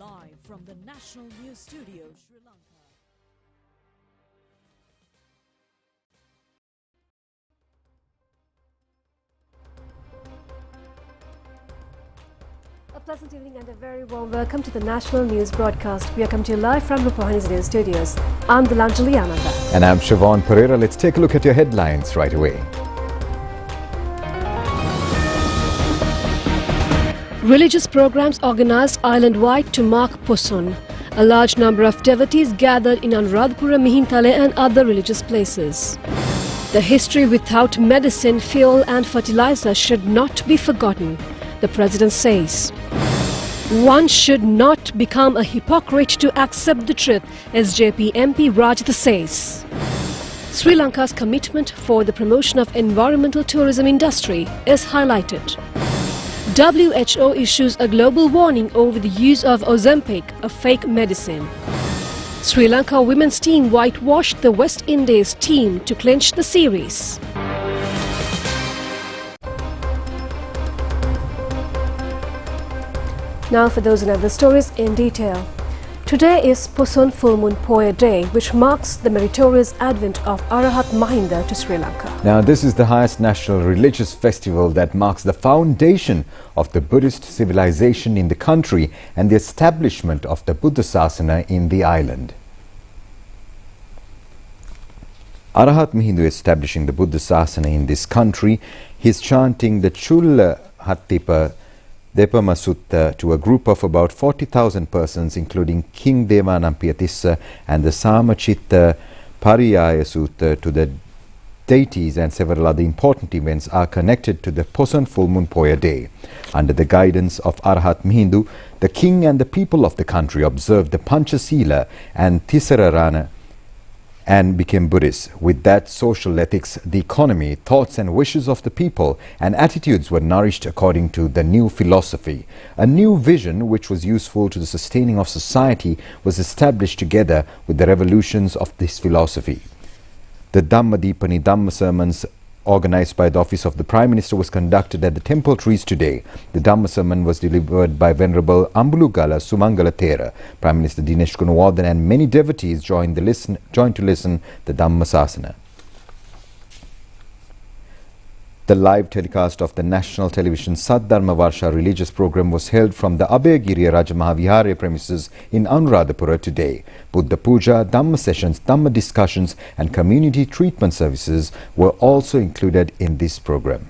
Live from the National News Studio, Sri Lanka. A pleasant evening and a very warm welcome to the National News Broadcast. We are coming to you live from Rupavahini's News Studios. I'm Dilanjali Ananda. And I'm Siobhan Pereira. Let's take a look at your headlines right away. Religious programs organized island-wide to mark Pusun. A large number of devotees gathered in Anura, Mihintale and other religious places. The history without medicine, fuel and fertilizer should not be forgotten, the President says. One should not become a hypocrite to accept the truth, SJP MP Rajitha says. Sri Lanka's commitment for the promotion of environmental tourism industry is highlighted. WHO issues a global warning over the use of Ozempic, a fake medicine. Sri Lanka women's team whitewashed the West Indies team to clinch the series. Now for those and other stories in detail. Today is Pusun Full Moon Poya Day, which marks the meritorious advent of Arahat Mahinda to Sri Lanka. Now, this is the highest national religious festival that marks the foundation of the Buddhist civilization in the country and the establishment of the Buddha Sasana in the island. Arahat Mahinda establishing the Buddha Sasana in this country. He is chanting the Chulla Hattipa Depama Sutta to a group of about 40,000 persons, including King Devanampiya and the Samachitta Pariyaya Sutta to the deities, and several other important events are connected to the Pusun Full Moon Poya Day. Under the guidance of Arahat Mahinda, the king and the people of the country observed the Panchasila and Tisararana and became Buddhists. With that, social ethics, the economy, thoughts and wishes of the people and attitudes were nourished according to the new philosophy. A new vision which was useful to the sustaining of society was established together with the revolutions of this philosophy. The Dhammadipani Dhamma sermons organized by the office of the Prime Minister was conducted at the temple trees today. The Dhamma sermon was delivered by Venerable Ambulugala Sumangala Thera. Prime Minister Dinesh Gunawardene and many devotees joined to listen the Dhamma Sasana. The live telecast of the national television Dharma Varsha religious program was held from the Abhayagiriya Rajamahavihare premises in Anuradhapura today. Buddha Puja, Dhamma sessions, Dhamma discussions and community treatment services were also included in this program.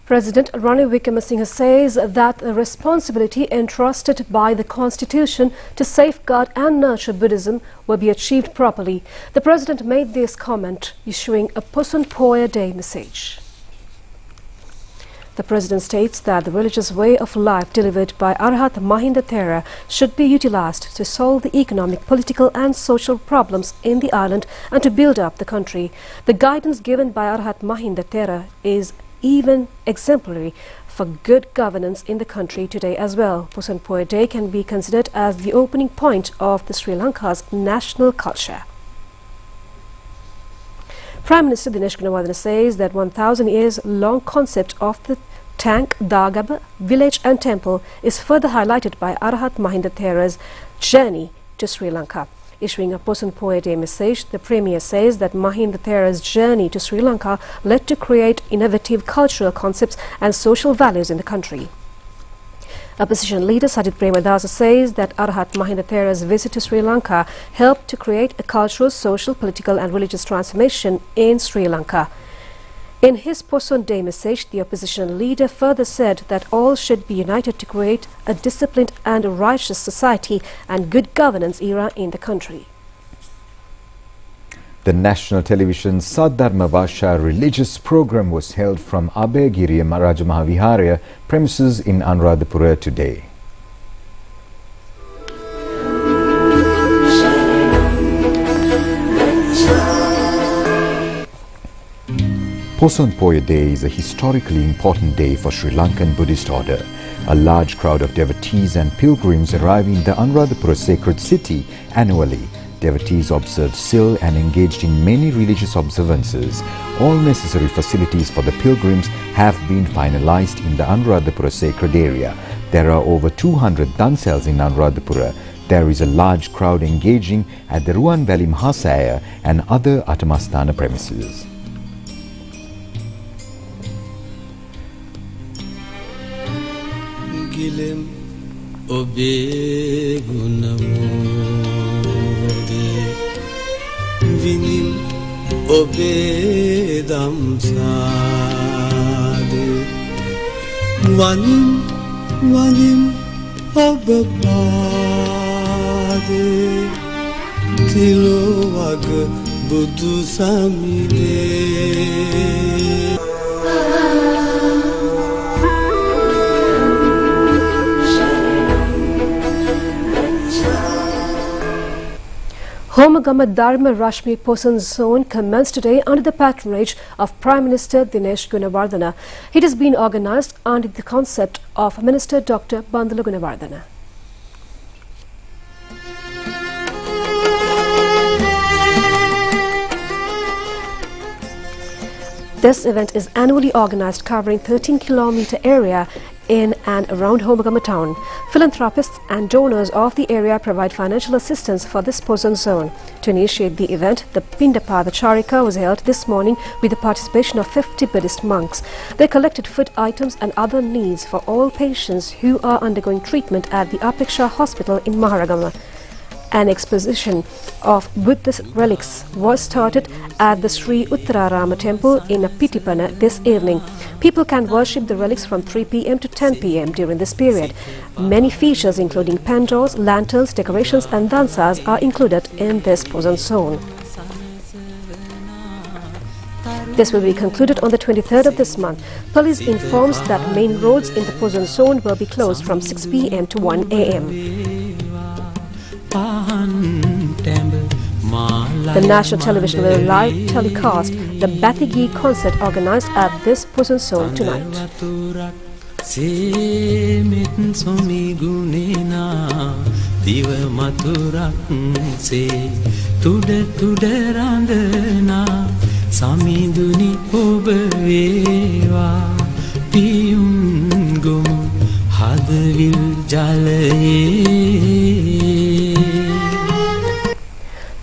President Ranil Wickremesinghe says that the responsibility entrusted by the Constitution to safeguard and nurture Buddhism will be achieved properly. The President made this comment issuing a Pusun Poya Day message. The President states that the religious way of life delivered by Arahat Mahinda Thera should be utilized to solve the economic, political and social problems in the island and to build up the country. The guidance given by Arahat Mahinda Thera is even exemplary for good governance in the country today as well. Pusun Poya Day can be considered as the opening point of the Sri Lanka's national culture. Prime Minister Dinesh Gunawardene says that 1,000 years long concept of the tank, Dagaba, village and temple is further highlighted by Arahat Mahinda Thera's journey to Sri Lanka. Issuing a Pusun Poya Day message, the Premier says that Mahinda Thera's journey to Sri Lanka led to create innovative cultural concepts and social values in the country. Opposition leader Sajith Premadasa says that Arahat Mahinda Thera's visit to Sri Lanka helped to create a cultural, social, political and religious transformation in Sri Lanka. In his Pusun Day message, the opposition leader further said that all should be united to create a disciplined and righteous society and good governance era in the country. The national television Dharma Varsha religious program was held from Abhayagiriya Rajamahavihare premises in Anuradhapura today. Pusun Poya Day is a historically important day for Sri Lankan Buddhist order. A large crowd of devotees and pilgrims arrive in the Anuradhapura sacred city annually. Devotees observed Sil and engaged in many religious observances. All necessary facilities for the pilgrims have been finalized in the Anuradhapura sacred area. There are over 200 dansels in Anuradhapura. There is a large crowd engaging at the Ruwan Valley Mahasaya and other Atamasthana premises. Vanim Ababade Tilowag Buddhu Samide. Homagama Dharma Rashmi Posan Zone commenced today under the patronage of Prime Minister Dinesh Gunawardena. It has been organized under the concept of Minister Dr. Bandula Gunawardena. This event is annually organized, covering 13-kilometer area in and around Homagama town. Philanthropists and donors of the area provide financial assistance for this Posan zone. To initiate the event, the Pindapada Charika was held this morning with the participation of 50 Buddhist monks. They collected food items and other needs for all patients who are undergoing treatment at the Apeksha Hospital in Maharagama. An exposition of Buddhist relics was started at the Sri Uttararama temple in Pitipana this evening. People can worship the relics from 3 p.m. to 10 p.m. during this period. Many features including pandals, lanterns, decorations and dansas are included in this Posan zone. This will be concluded on the 23rd of this month. Police informs that main roads in the Posan zone will be closed from 6 p.m. to 1 a.m. The national television will live telecast the Bathigi concert organized at this Posan zone tonight.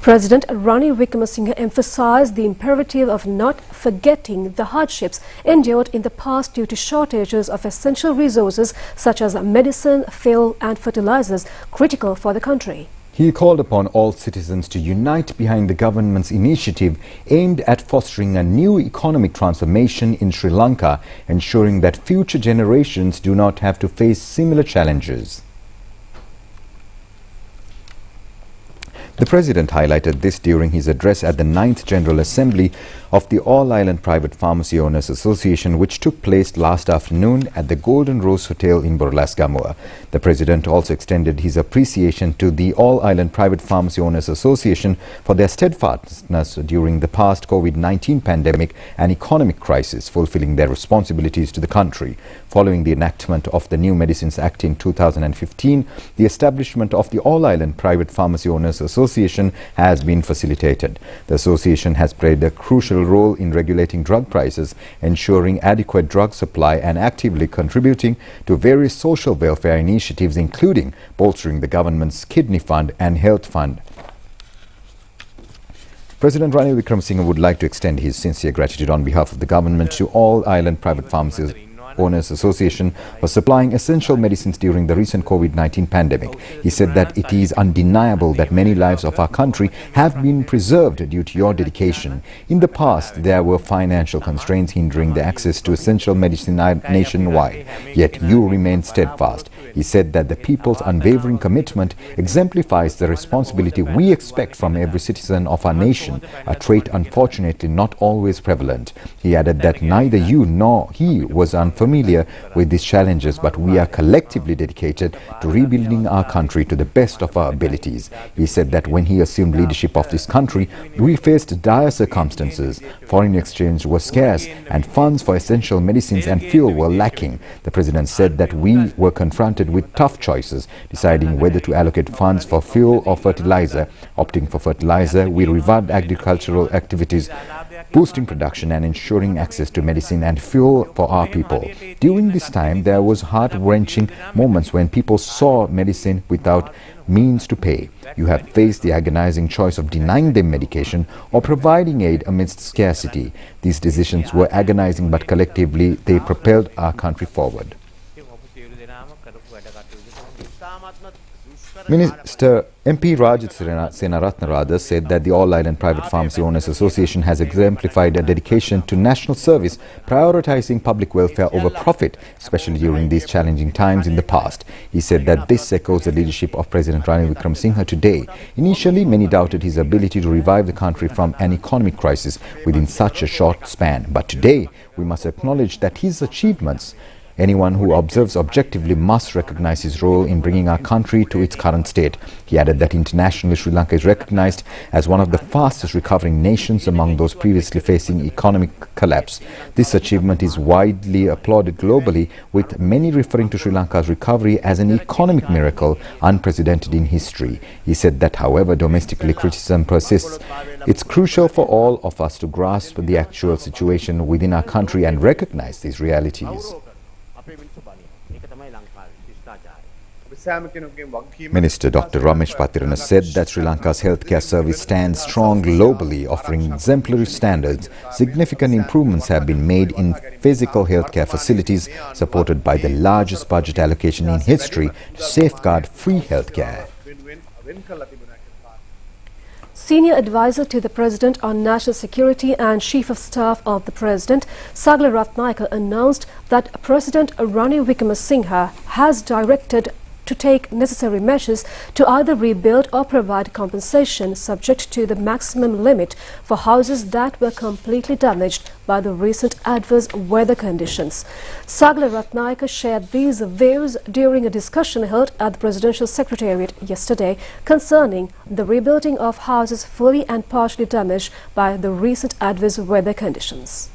President Ranil Wickremesinghe emphasized the imperative of not forgetting the hardships endured in the past due to shortages of essential resources such as medicine, fuel and fertilizers critical for the country. He called upon all citizens to unite behind the government's initiative aimed at fostering a new economic transformation in Sri Lanka, ensuring that future generations do not have to face similar challenges. The President highlighted this during his address at the 9th General Assembly of the All Island Private Pharmacy Owners Association, which took place last afternoon at the Golden Rose Hotel in Burlasgamua. The President also extended his appreciation to the All Island Private Pharmacy Owners Association for their steadfastness during the past COVID-19 pandemic and economic crisis, fulfilling their responsibilities to the country. Following the enactment of the New Medicines Act in 2015, the establishment of the All Island Private Pharmacy Owners Association has been facilitated. The association has played a crucial role in regulating drug prices, ensuring adequate drug supply and actively contributing to various social welfare initiatives, including bolstering the government's kidney fund and health fund. President Ranil Wickremesinghe would like to extend his sincere gratitude on behalf of the government to All Island Private Pharmacy Owners Association for supplying essential medicines during the recent COVID-19 pandemic. He said that it is undeniable that many lives of our country have been preserved due to your dedication. In the past, there were financial constraints hindering the access to essential medicine nationwide, yet you remained steadfast. He said that the people's unwavering commitment exemplifies the responsibility we expect from every citizen of our nation, a trait unfortunately not always prevalent. He added that neither you nor he was unfamiliar with these challenges, but we are collectively dedicated to rebuilding our country to the best of our abilities. He said that when he assumed leadership of this country, we faced dire circumstances. Foreign exchange was scarce and funds for essential medicines and fuel were lacking. The President said that we were confronted with tough choices, deciding whether to allocate funds for fuel or fertilizer. Opting for fertilizer, we revived agricultural activities boosting production and ensuring access to medicine and fuel for our people. During this time, there was heart-wrenching moments when people saw medicine without means to pay. You have faced the agonizing choice of denying them medication or providing aid amidst scarcity. These decisions were agonizing, but collectively they propelled our country forward. Minister MP Rajat Senaratnarada said that the All Island Private Pharmacy Owners Association has exemplified a dedication to national service, prioritizing public welfare over profit, especially during these challenging times in the past. He said that this echoes the leadership of President Ranil Wickremesinghe today. Initially, many doubted his ability to revive the country from an economic crisis within such a short span. But today, we must acknowledge that his achievements. Anyone who observes objectively must recognize his role in bringing our country to its current state. He added that internationally Sri Lanka is recognized as one of the fastest recovering nations among those previously facing economic collapse. This achievement is widely applauded globally, with many referring to Sri Lanka's recovery as an economic miracle unprecedented in history. He said that, however, domestically criticism persists. It's crucial for all of us to grasp the actual situation within our country and recognize these realities. Minister Dr. Ramesh Patirana said that Sri Lanka's healthcare service stands strong globally, offering exemplary standards. Significant improvements have been made in physical healthcare facilities, supported by the largest budget allocation in history to safeguard free healthcare. Senior advisor to the President on National Security and Chief of Staff of the President, Sagla Ratnayaka, announced that President Ranil Wickremesinghe has directed to take necessary measures to either rebuild or provide compensation subject to the maximum limit for houses that were completely damaged by the recent adverse weather conditions. Sagla Ratnayaka shared these views during a discussion held at the Presidential Secretariat yesterday concerning the rebuilding of houses fully and partially damaged by the recent adverse weather conditions.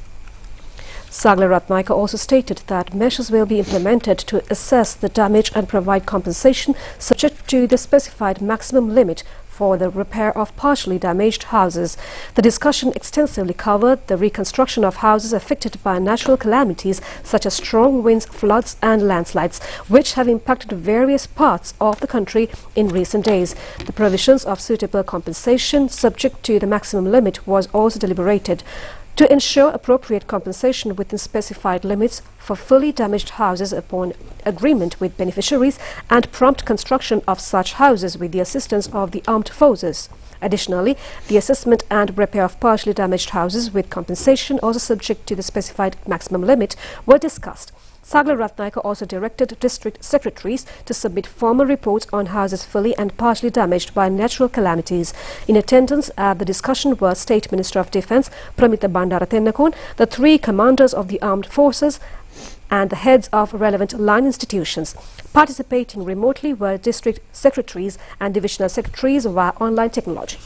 Sagla Ratnayaka also stated that measures will be implemented to assess the damage and provide compensation subject to the specified maximum limit for the repair of partially damaged houses. The discussion extensively covered the reconstruction of houses affected by natural calamities such as strong winds, floods and landslides, which have impacted various parts of the country in recent days. The provisions of suitable compensation subject to the maximum limit was also deliberated. To ensure appropriate compensation within specified limits for fully damaged houses upon agreement with beneficiaries and prompt construction of such houses with the assistance of the armed forces. Additionally, the assessment and repair of partially damaged houses with compensation also subject to the specified maximum limit were discussed. Sagla Ratnayaka also directed district secretaries to submit formal reports on houses fully and partially damaged by natural calamities. In attendance at the discussion were State Minister of Defence Pramita Bandara-Tennakon, the 3 commanders of the armed forces and the heads of relevant line institutions. Participating remotely were district secretaries and divisional secretaries via online technology.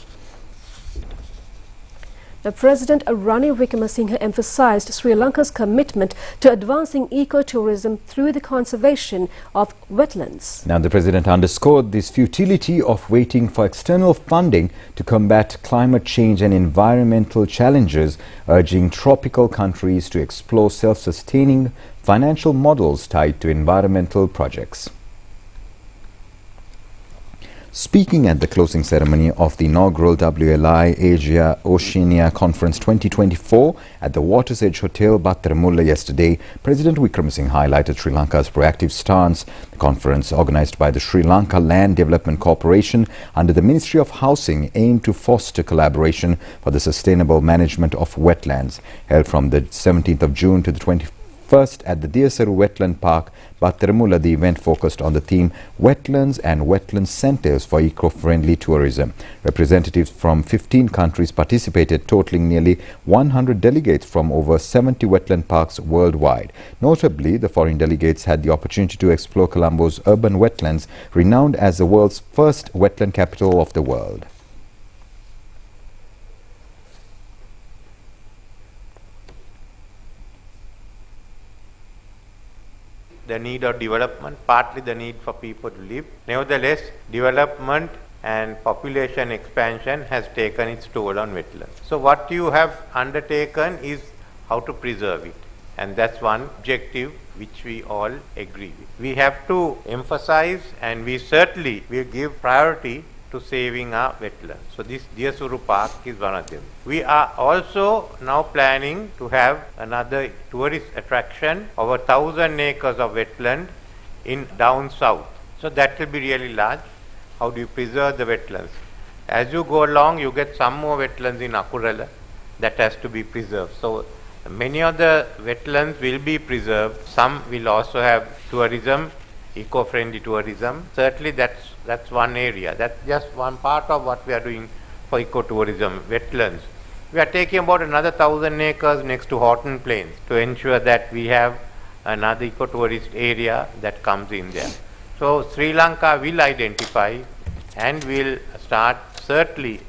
President Ranil Wickremesinghe emphasized Sri Lanka's commitment to advancing ecotourism through the conservation of wetlands. Now, the President underscored this futility of waiting for external funding to combat climate change and environmental challenges, urging tropical countries to explore self-sustaining financial models tied to environmental projects. Speaking at the closing ceremony of the inaugural WLI Asia Oceania Conference 2024 at the Water's Edge Hotel, Battaramulla yesterday, President Wickremesinghe highlighted Sri Lanka's proactive stance. The conference, organized by the Sri Lanka Land Development Corporation under the Ministry of Housing, aimed to foster collaboration for the sustainable management of wetlands. Held from the 17th of June to the 21st at the Diyasaru Wetland Park, Battaramulla, the event focused on the theme Wetlands and Wetland Centres for Eco-Friendly Tourism. Representatives from 15 countries participated, totaling nearly 100 delegates from over 70 wetland parks worldwide. Notably, the foreign delegates had the opportunity to explore Colombo's urban wetlands, renowned as the world's first wetland capital of the world. The need of development, partly the need for people to live. Nevertheless, development and population expansion has taken its toll on wetlands. So what you have undertaken is how to preserve it, and that's one objective which we all agree with. We have to emphasize, and we certainly will give priority to saving our wetlands. So this Diyasuru Park is one of them. We are also now planning to have another tourist attraction over 1,000 acres of wetland in down south. So that will be really large. How do you preserve the wetlands? As you go along, you get some more wetlands in Akurala that has to be preserved. So many of the wetlands will be preserved. Some will also have tourism, eco-friendly tourism. Certainly that's one area. That's just one part of what we are doing for ecotourism, wetlands. We are taking about another 1,000 acres next to Horton Plains to ensure that we have another ecotourist area that comes in there. So Sri Lanka will identify and will start certainly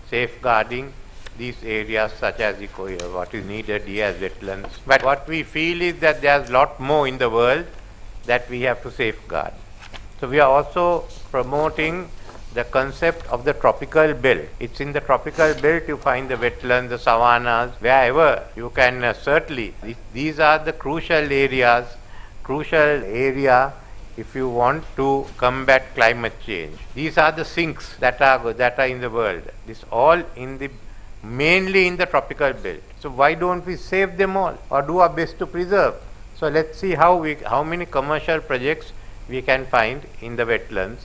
safeguarding these areas such as what is needed here as wetlands. But what we feel is that there's a lot more in the world that we have to safeguard. So we are also promoting the concept of the tropical belt. It's in the tropical belt you find the wetlands, the savannas, wherever you can certainly, these are the crucial area if you want to combat climate change. These are the sinks that are in the world. This all mainly in the tropical belt. So why don't we save them all or do our best to preserve? So let's see how many commercial projects we can find in the wetlands.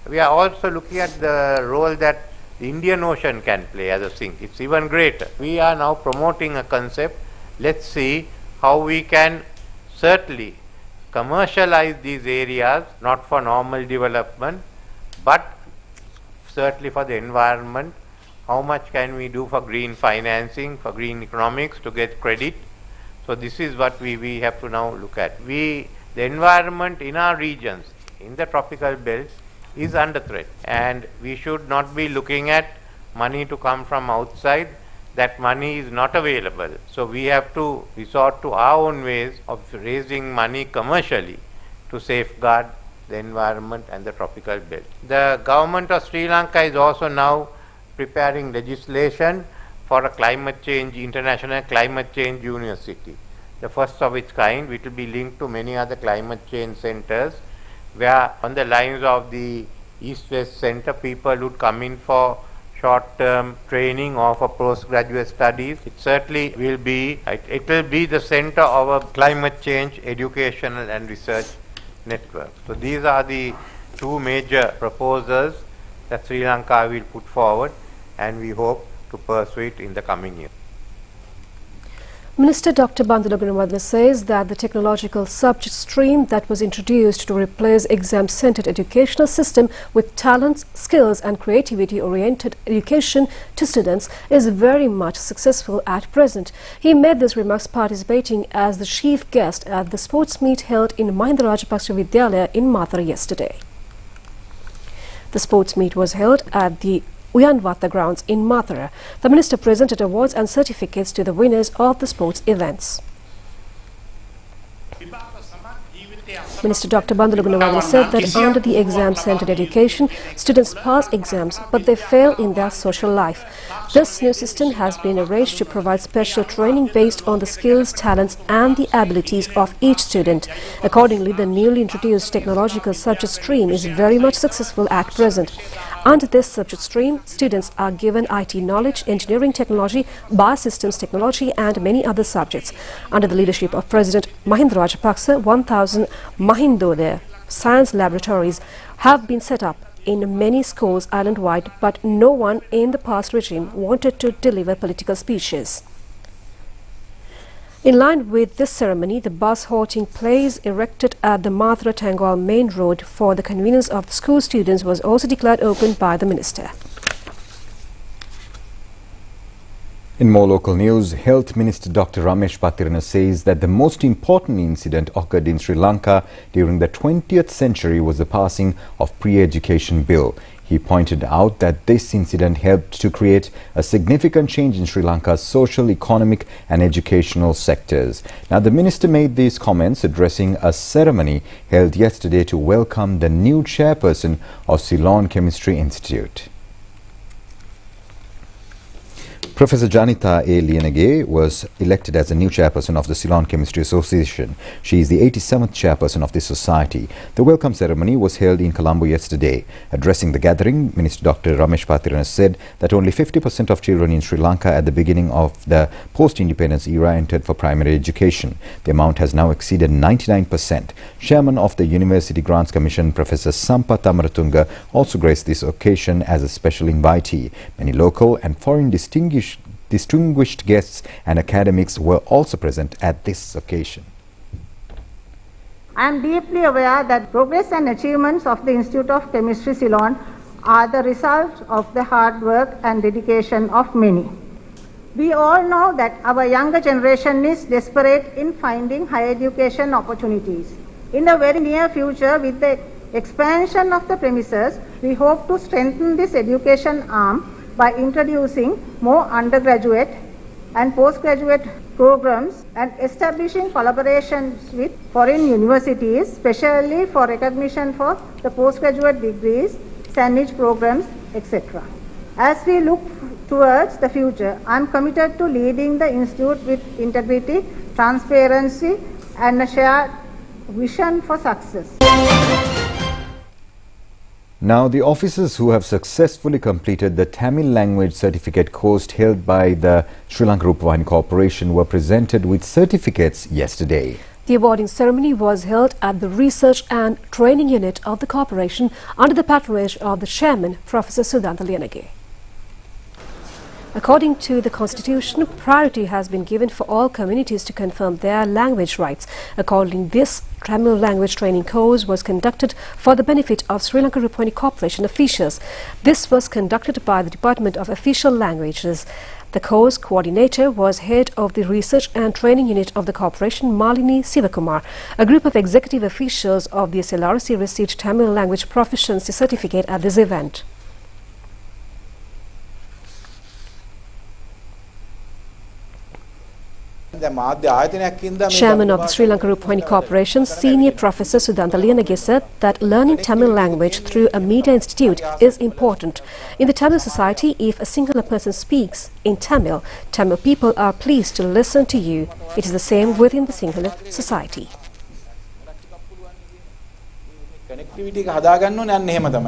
We are also looking at the role that the Indian Ocean can play as a sink. It's even greater. We are now promoting a concept. Let's see how we can certainly commercialize these areas, not for normal development, but certainly for the environment. How much can we do for green financing, for green economics to get credit? So this is what we have to now look at. The environment in our regions, in the tropical belts, is under threat, and we should not be looking at money to come from outside. That money is not available. So we have to resort to our own ways of raising money commercially to safeguard the environment and the tropical belt. The government of Sri Lanka is also now preparing legislation for a climate change, international climate change university. The first of its kind, which will be linked to many other climate change centers, where on the lines of the East-West Center, people would come in for short-term training or for postgraduate studies. It certainly will be, it will be the center of a climate change educational and research network. So these are the two major proposals that Sri Lanka will put forward, and we hope to pursue it in the coming year. Minister Dr. Bandula Gunawardene says that the technological subject stream that was introduced to replace exam-centered educational system with talents, skills and creativity-oriented education to students is very much successful at present. He made these remarks participating as the chief guest at the sports meet held in Mahinda Rajapaksa Vidyalaya in Mathura yesterday. The sports meet was held at the Uyanwata grounds in Mathura. The minister presented awards and certificates to the winners of the sports events. Minister Dr. Bandula Gunawardene said that under the exam-centered education, students pass exams but they fail in their social life. This new system has been arranged to provide special training based on the skills, talents and the abilities of each student. Accordingly, the newly introduced technological subject stream is very much successful at present. Under this subject stream, students are given IT knowledge, engineering technology, biosystems technology and many other subjects. Under the leadership of President Mahinda Rajapaksa, 1,000 Mahindodaya science laboratories have been set up in many schools island-wide, but no one in the past regime wanted to deliver political speeches. In line with this ceremony, the bus halting place erected at the Mathura-Tangal main road for the convenience of the school students was also declared open by the minister. In more local news, Health Minister Dr. Ramesh Patirana says that the most important incident occurred in Sri Lanka during the 20th century was the passing of Pre-Education Bill. He pointed out that this incident helped to create a significant change in Sri Lanka's social, economic and educational sectors. Now, the minister made these comments addressing a ceremony held yesterday to welcome the new chairperson of Ceylon Chemistry Institute. Professor Janita A. Lienage was elected as the new chairperson of the Ceylon Chemistry Association. She is the 87th chairperson of this society. The welcome ceremony was held in Colombo yesterday. Addressing the gathering, Minister Dr. Ramesh Patirana said that only 50% of children in Sri Lanka at the beginning of the post-independence era entered for primary education. The amount has now exceeded 99%. Chairman of the University Grants Commission, Professor Sampath Amaratunga, also graced this occasion as a special invitee. Many local and foreign distinguished guests and academics were also present at this occasion. I am deeply aware that progress and achievements of the Institute of Chemistry Ceylon are the result of the hard work and dedication of many. We all know that our younger generation is desperate in finding higher education opportunities. In the very near future, with the expansion of the premises, we hope to strengthen this education arm by introducing more undergraduate and postgraduate programs and establishing collaborations with foreign universities, especially for recognition for the postgraduate degrees, sandwich programs, etc. As we look towards the future, I am committed to leading the Institute with integrity, transparency and a shared vision for success. Now, the officers who have successfully completed the Tamil language certificate course held by the Sri Lanka Rupavahini Corporation were presented with certificates yesterday. The awarding ceremony was held at the Research and Training Unit of the corporation under the patronage of the chairman, Professor Sudhanta Lienage. According to the Constitution, priority has been given for all communities to confirm their language rights. Accordingly, this Tamil language training course was conducted for the benefit of Sri Lanka Rupavahini Corporation officials. This was conducted by the Department of Official Languages. The course coordinator was head of the Research and Training Unit of the corporation, Malini Sivakumar. A group of executive officials of the SLRC received Tamil language proficiency certificate at this event. Chairman of the Sri Lanka Rupavahini Corporation, Senior Professor Sudhanta Lienage said that learning Tamil language through a media institute is important. In the Tamil society, if a singular person speaks in Tamil, Tamil people are pleased to listen to you. It is the same within the singular society.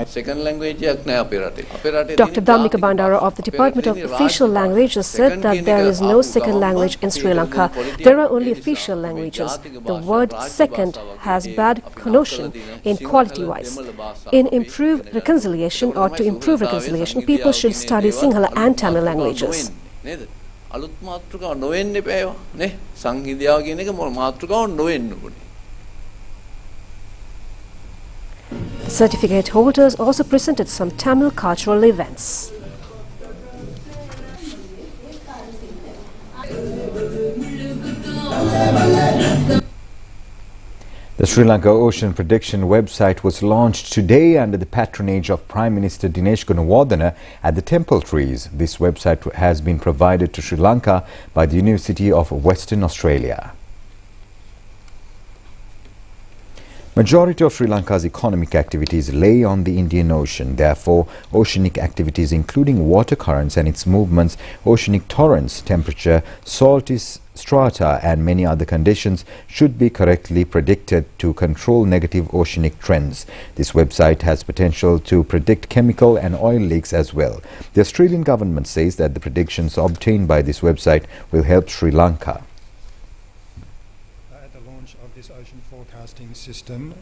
Second language Dr. Dhammika Bandara of the Department of Official Languages said that there is no second language in Sri Lanka. There are only official languages. The word second has bad connotation in quality-wise. To improve reconciliation, people should study Sinhala and Tamil languages. Certificate holders also presented some Tamil cultural events. The Sri Lanka Ocean Prediction website was launched today under the patronage of Prime Minister Dinesh Gunawardena at the Temple Trees. This website has been provided to Sri Lanka by the University of Western Australia. Majority of Sri Lanka's economic activities lay on the Indian Ocean. Therefore, oceanic activities including water currents and its movements, oceanic torrents, temperature, salt strata and many other conditions should be correctly predicted to control negative oceanic trends. This website has potential to predict chemical and oil leaks as well. The Australian government says that the predictions obtained by this website will help Sri Lanka. Ocean forecasting system.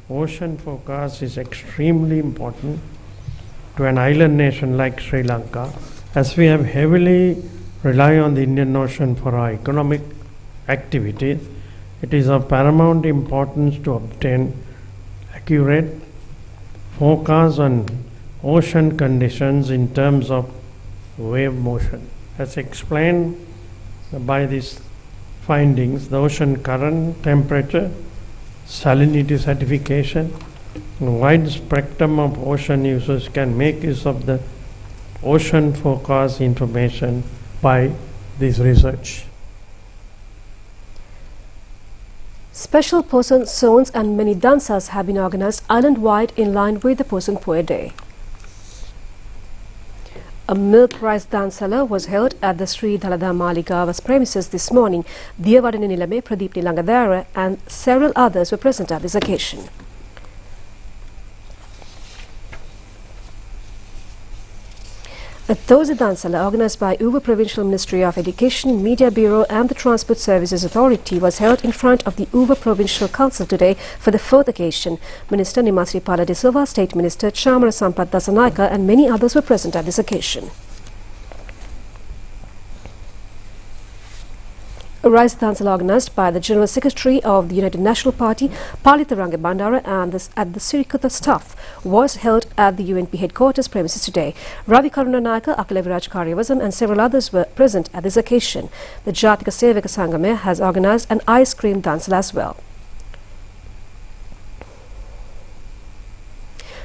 Ocean forecast is extremely important to an island nation like Sri Lanka, as we have heavily rely on the Indian Ocean for our economic activities. It is of paramount importance to obtain accurate forecasts on ocean conditions in terms of wave motion. As explained by these findings, the ocean current, temperature, salinity certification, A wide spectrum of ocean users can make use of the ocean forecast information by this research. Special Poson zones and many dansas have been organized island-wide in line with the Poson Poe Day. A milk rice dansala was held at the Sri Dalada Maligava's premises this morning. Diyavadana Nilame, Pradeep Nilangadara and several others were present at this occasion. A Thosa Dansala organised by Uva Provincial Ministry of Education, Media Bureau and the Transport Services Authority was held in front of the Uva Provincial Council today for the fourth occasion. Minister Nimasri Pala de Silva, State Minister Chamara Sampath Dasanaika and many others were present at this occasion. A rice dancel organised by the General Secretary of the United National Party, Palitharanga Bandara, and at the Sirikutha staff was held at the UNP headquarters premises today. Ravi Karuna Nayaka, Akila Viraj Karyavasam and several others were present at this occasion. The Jatika Sevaka Sangame has organised an ice cream dancel as well.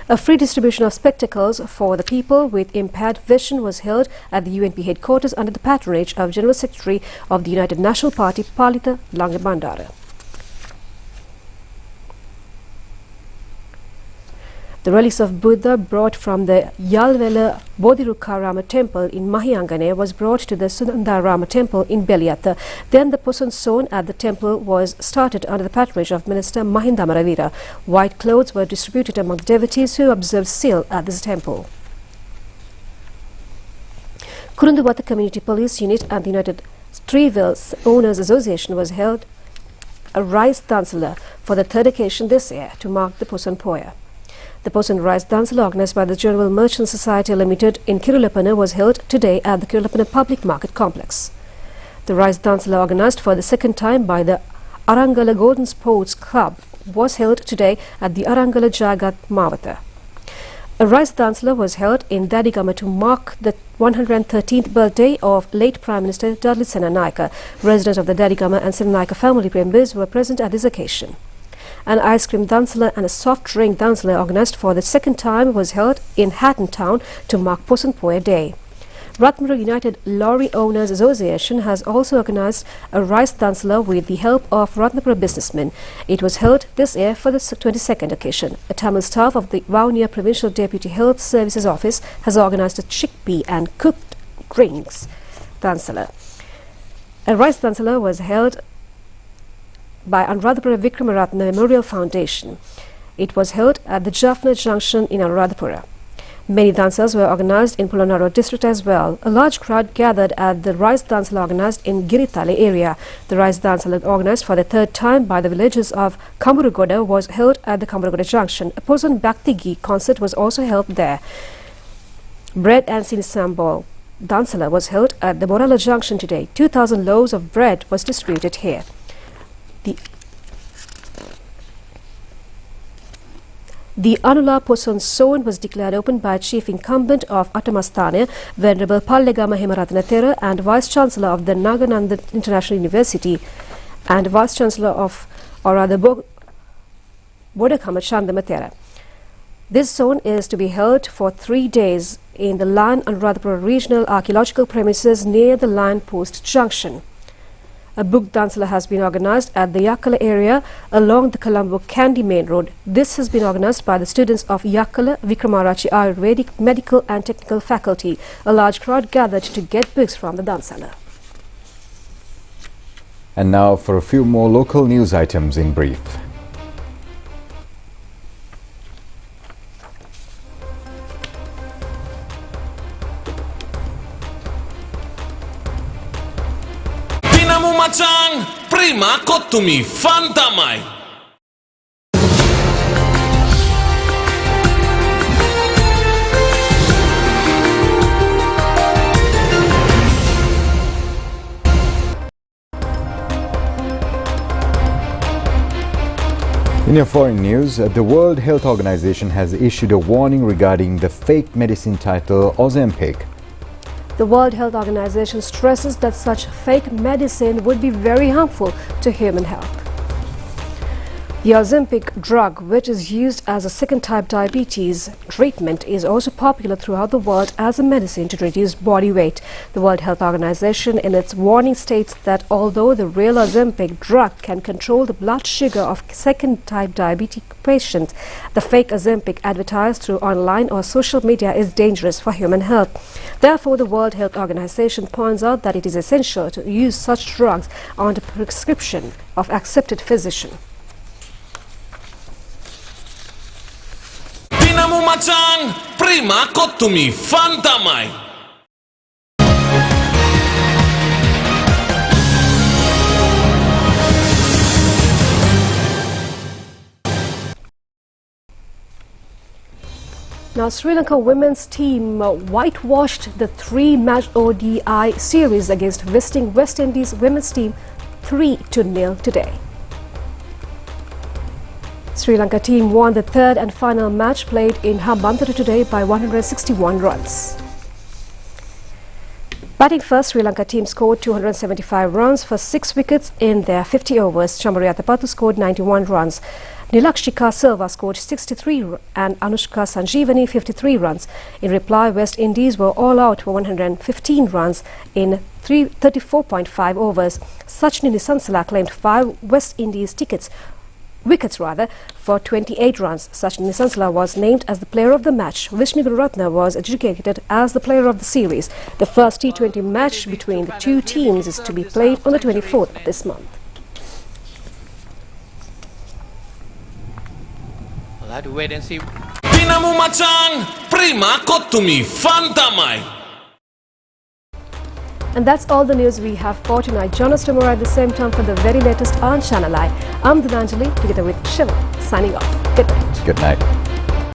A free distribution of spectacles for the people with impaired vision was held at the UNP headquarters under the patronage of General Secretary of the United National Party, Palita Langabandara. The relics of Buddha brought from the Yalvela Bodhirukarama temple in Mahiyangane was brought to the Sundarama temple in Beliata. Then the Poson zone at the temple was started under the patronage of Minister Mahinda Maravira. White clothes were distributed among the devotees who observed seal at this temple. Kurunduwata Community Police Unit and the United Streetville Owners Association was held a rice dancela for the third occasion this year to mark the Poson Poya. The Poson Rice Dancel organised by the General Merchant Society Limited in Kirulapana was held today at the Kirulapana Public Market Complex. The Rice Dancel organised for the second time by the Arangala Golden Sports Club was held today at the Arangala Jagat Mavata. A rice dancel was held in Dadigama to mark the 113th birthday of late Prime Minister Dudley Senanayaka. Residents of the Dadigama and Senanayaka family members were present at this occasion. An ice cream dancela and a soft drink dancela organised for the second time was held in Hatton Town to mark Poson Poya Day. Ratnapura United Lorry Owners Association has also organised a rice dancela with the help of Ratnapura businessmen. It was held this year for the 22nd occasion. A Tamil staff of the Vavuniya Provincial Deputy Health Services Office has organised a chickpea and cooked drinks dancela. A rice dancela was held by Anuradhapura Vikramaratna Memorial Foundation. It was held at the Jaffna Junction in Anuradhapura. Many dancers were organised in Polonnaruwa district as well. A large crowd gathered at the rice dancel organised in Giritale area. The rice dancel organised for the third time by the villagers of Kamarugoda was held at the Kamarugoda Junction. A Poson Bhaktigi concert was also held there. Bread and Sinisambol dancela was held at the Morala Junction today. 2,000 loaves of bread was distributed here. The Anula Poson zone was declared open by Chief Incumbent of Atamastane, Venerable Pallegama Hemaratna Thera, and Vice Chancellor of the Nagananda International University and Vice Chancellor of Bodhakama Chandama Thera. This zone is to be held for 3 days in the Lan Anuradhapura Regional Archaeological Premises near the Line Post Junction. A book dancela has been organised at the Yakala area along the Colombo Kandy Main Road. This has been organised by the students of Yakala Vikramarachi Ayurvedic Medical and Technical Faculty. A large crowd gathered to get books from the dancela. And now for a few more local news items in brief. Prima kottumi fantamai. In your foreign news, the World Health Organization has issued a warning regarding the fake medicine title Ozempic. The World Health Organization stresses that such fake medicine would be very harmful to human health. The Ozempic drug, which is used as a second-type diabetes treatment, is also popular throughout the world as a medicine to reduce body weight. The World Health Organization, in its warning, states that although the real Ozempic drug can control the blood sugar of second-type diabetic patients, the fake Ozempic advertised through online or social media is dangerous for human health. Therefore, the World Health Organization points out that it is essential to use such drugs under prescription of accepted physician. Pinamu macang, prima kotumi, fantamai. Now, Sri Lanka women's team whitewashed the three-match ODI series against West Indies women's team 3-0 today. Sri Lanka team won the third and final match played in Hambantota today by 161 runs. Batting first, Sri Lanka team scored 275 runs for 6 wickets in their 50 overs. Chamariyatapattu scored 91 runs. Nilakshika Silva scored 63 and Anushka Sanjeevani 53 runs. In reply, West Indies were all out for 115 runs in 34.5 overs. Sachin Nisansala claimed 5 West Indies wickets for 28 runs. Sachin Nisansala was named as the player of the match. Rashmi was adjudicated as the player of the series. The first T20 match between the two teams is to be played on the 24th of this month. We'll have to wait and see. Pinamu macang, prima kotumi, fantamai. And that's all the news we have for tonight. Join us tomorrow at the same time for the very latest on Channel I. I'm Dhananjali together with Shiva signing off. Good night. Good night.